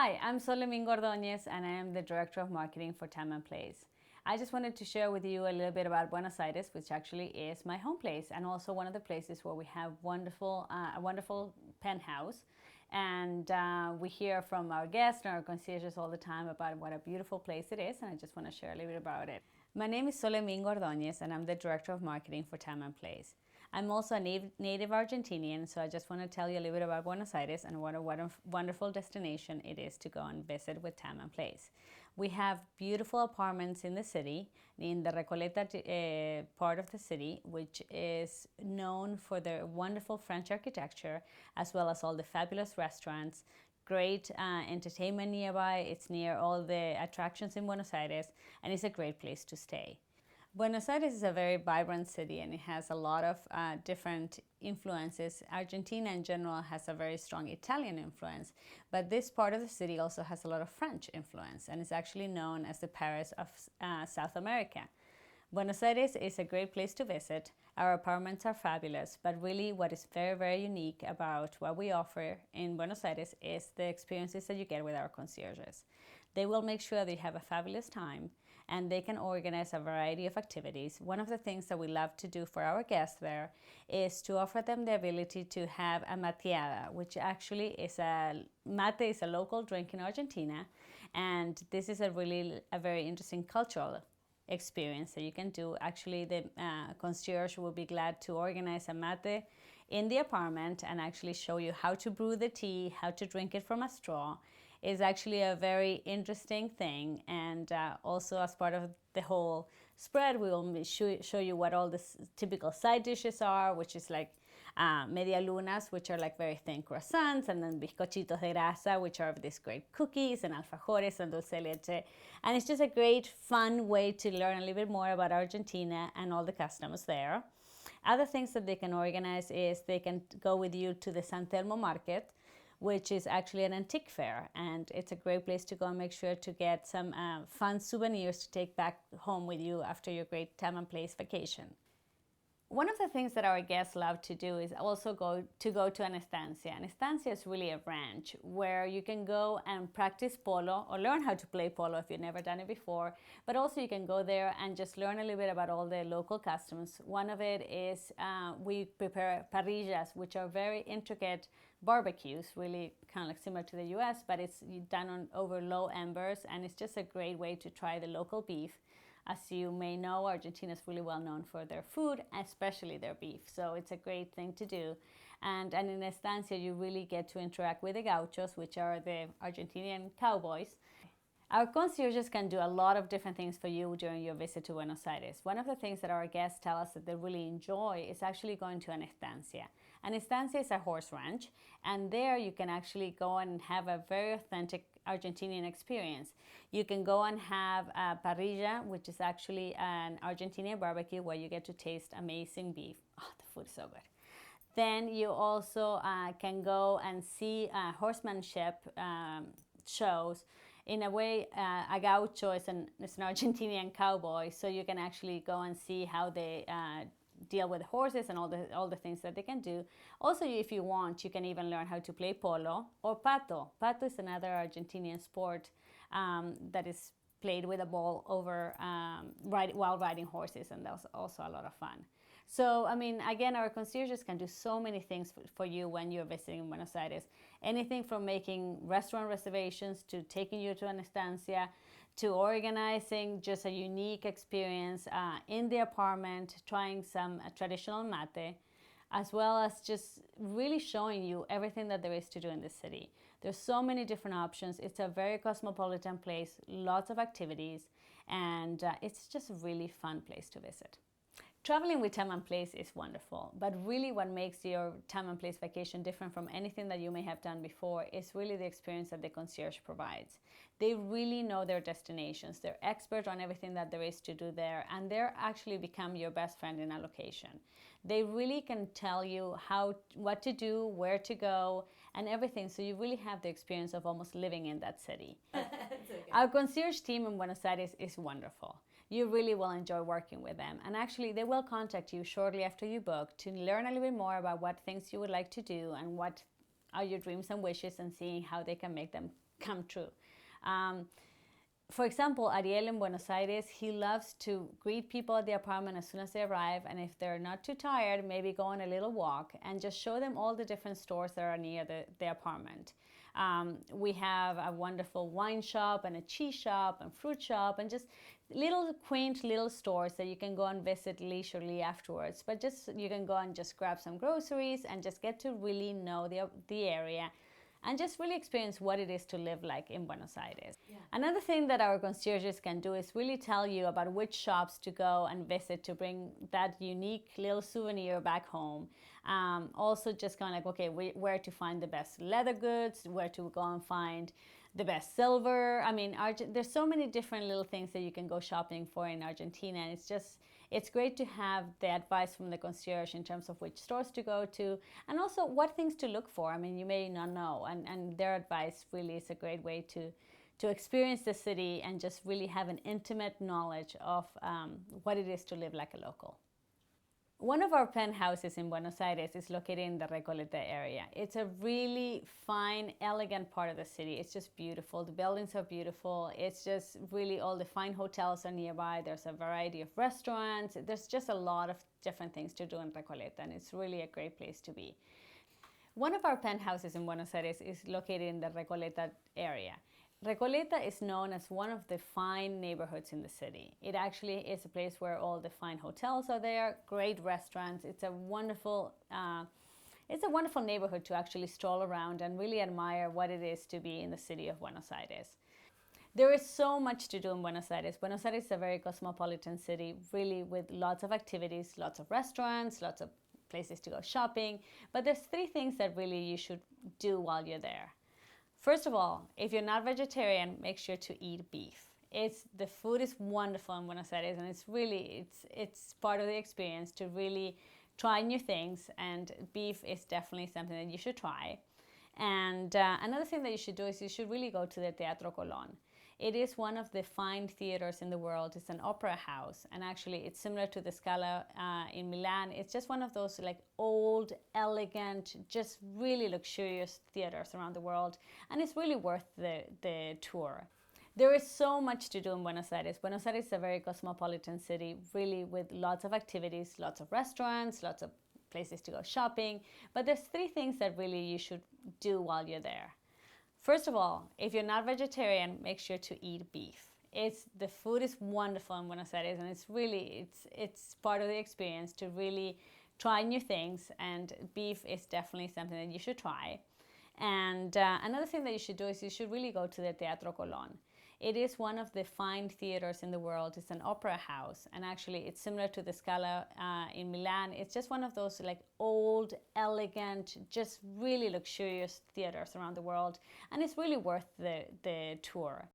Hi, I'm Solemin Ordóñez and I am the Director of Marketing for Time & Place. I just wanted to share with you a little bit about Buenos Aires, which actually is my home place and also one of the places where we have a wonderful penthouse. And we hear from our guests and our concierges all the time about what a beautiful place it is, and I just want to share a little bit about it. My name is Solemin Ordóñez and I'm the Director of Marketing for Time & Place. I'm also a native Argentinian, so I just want to tell you a little bit about Buenos Aires and what a wonderful destination it is to go and visit with Time & Place. We have beautiful apartments in the city, in the Recoleta part of the city, which is known for their wonderful French architecture, as well as all the fabulous restaurants, great entertainment nearby. It's near all the attractions in Buenos Aires, and it's a great place to stay. Buenos Aires is a very vibrant city and it has a lot of different influences. Argentina in general has a very strong Italian influence, but this part of the city also has a lot of French influence and is actually known as the Paris of South America. Buenos Aires is a great place to visit. Our apartments are fabulous, but really what is very, very unique about what we offer in Buenos Aires is the experiences that you get with our concierges. They will make sure that you have a fabulous time and they can organize a variety of activities. One of the things that we love to do for our guests there is to offer them the ability to have a mateada, which actually is mate is a local drink in Argentina, and this is a very interesting cultural experience that you can do. Actually, the concierge will be glad to organize a mate in the apartment and actually show you how to brew the tea, how to drink it from a straw. Is actually a very interesting thing, and also as part of the whole spread we will show you what all the typical side dishes are, which is like media lunas, which are like very thin croissants, and then bizcochitos de grasa, which are these great cookies, and alfajores and dulce leche. And it's just a great fun way to learn a little bit more about Argentina and all the customs there. Other things that they can organize is they can go with you to the San Telmo market, which is actually an antique fair, and it's a great place to go and make sure to get some fun souvenirs to take back home with you after your great Time & Place vacation. One of the things that our guests love to do is also go to an estancia. An estancia is really a ranch where you can go and practice polo or learn how to play polo if you've never done it before, but also you can go there and just learn a little bit about all the local customs. One of it is we prepare parrillas, which are very intricate barbecues, really kind of like similar to the US, but it's done over low embers, and it's just a great way to try the local beef. As you may know, Argentina is really well known for their food, especially their beef. So it's a great thing to do. And in Estancia, you really get to interact with the gauchos, which are the Argentinian cowboys. Our concierges can do a lot of different things for you during your visit to Buenos Aires. One of the things that our guests tell us that they really enjoy is actually going to an estancia. An estancia is a horse ranch, and there you can actually go and have a very authentic Argentinian experience. You can go and have a parrilla, which is actually an Argentinian barbecue where you get to taste amazing beef. Oh, the food is so good. Then you also can go and see horsemanship shows. In a way, a gaucho is an Argentinian cowboy, so you can actually go and see how they deal with horses and all the things that they can do. Also, if you want, you can even learn how to play polo or pato. Pato is another Argentinian sport that is played with a ball over while riding horses, and that's also a lot of fun. So, I mean, again, our concierges can do so many things for you when you're visiting Buenos Aires. Anything from making restaurant reservations to taking you to an estancia, to organizing just a unique experience in the apartment, trying some traditional mate, as well as just really showing you everything that there is to do in the city. There's so many different options. It's a very cosmopolitan place, lots of activities, and it's just a really fun place to visit. Traveling with Time & Place is wonderful, but really what makes your Time & Place vacation different from anything that you may have done before is really the experience that the concierge provides. They really know their destinations. They're expert on everything that there is to do there, and they're actually become your best friend in a location. They really can tell you what to do, where to go, and everything, so you really have the experience of almost living in that city. Okay. Our concierge team in Buenos Aires is wonderful. You really will enjoy working with them, and actually they will contact you shortly after you book to learn a little bit more about what things you would like to do and what are your dreams and wishes, and seeing how they can make them come true. For example, Ariel in Buenos Aires, he loves to greet people at the apartment as soon as they arrive, and if they're not too tired, maybe go on a little walk and just show them all the different stores that are near the apartment. We have a wonderful wine shop and a cheese shop and fruit shop and just little quaint little stores that you can go and visit leisurely afterwards. But just you can go and just grab some groceries and just get to really know the area and just really experience what it is to live like in Buenos Aires. Yeah. Another thing that our concierges can do is really tell you about which shops to go and visit to bring that unique little souvenir back home. Also just kind of like, okay, where to find the best leather goods, where to go and find the best silver. I mean, there's so many different little things that you can go shopping for in Argentina, and it's great to have the advice from the concierge in terms of which stores to go to and also what things to look for. I mean, you may not know, and their advice really is a great way to experience the city and just really have an intimate knowledge of what it is to live like a local. One of our penthouses in Buenos Aires is located in the Recoleta area. It's a really fine, elegant part of the city. It's just beautiful. The buildings are beautiful. It's just really all the fine hotels are nearby. There's a variety of restaurants. There's just a lot of different things to do in Recoleta, and it's really a great place to be. One of our penthouses in Buenos Aires is located in the Recoleta area. Recoleta is known as one of the fine neighborhoods in the city. It actually is a place where all the fine hotels are there, great restaurants. It's a wonderful neighborhood to actually stroll around and really admire what it is to be in the city of Buenos Aires. There is so much to do in Buenos Aires. Buenos Aires is a very cosmopolitan city, really with lots of activities, lots of restaurants, lots of places to go shopping. But there's three things that really you should do while you're there. First of all, if you're not vegetarian, make sure to eat beef. The food is wonderful in Buenos Aires, and it's part of the experience to really try new things, and beef is definitely something that you should try. And another thing that you should do is you should really go to the Teatro Colón. It is one of the fine theaters in the world. It's an opera house, and actually it's similar to the Scala in Milan. It's just one of those like old, elegant, just really luxurious theaters around the world, and it's really worth the tour. There is so much to do in Buenos Aires. Buenos Aires is a very cosmopolitan city, really with lots of activities, lots of restaurants, lots of places to go shopping. But there's three things that really you should do while you're there. First of all, if you're not vegetarian, make sure to eat beef. The food is wonderful in Buenos Aires, and it's part of the experience to really try new things, and beef is definitely something that you should try. And another thing that you should do is you should really go to the Teatro Colón. It is one of the fine theaters in the world. It's an opera house, and actually it's similar to the Scala in Milan. It's just one of those like old, elegant, just really luxurious theaters around the world, and it's really worth the tour.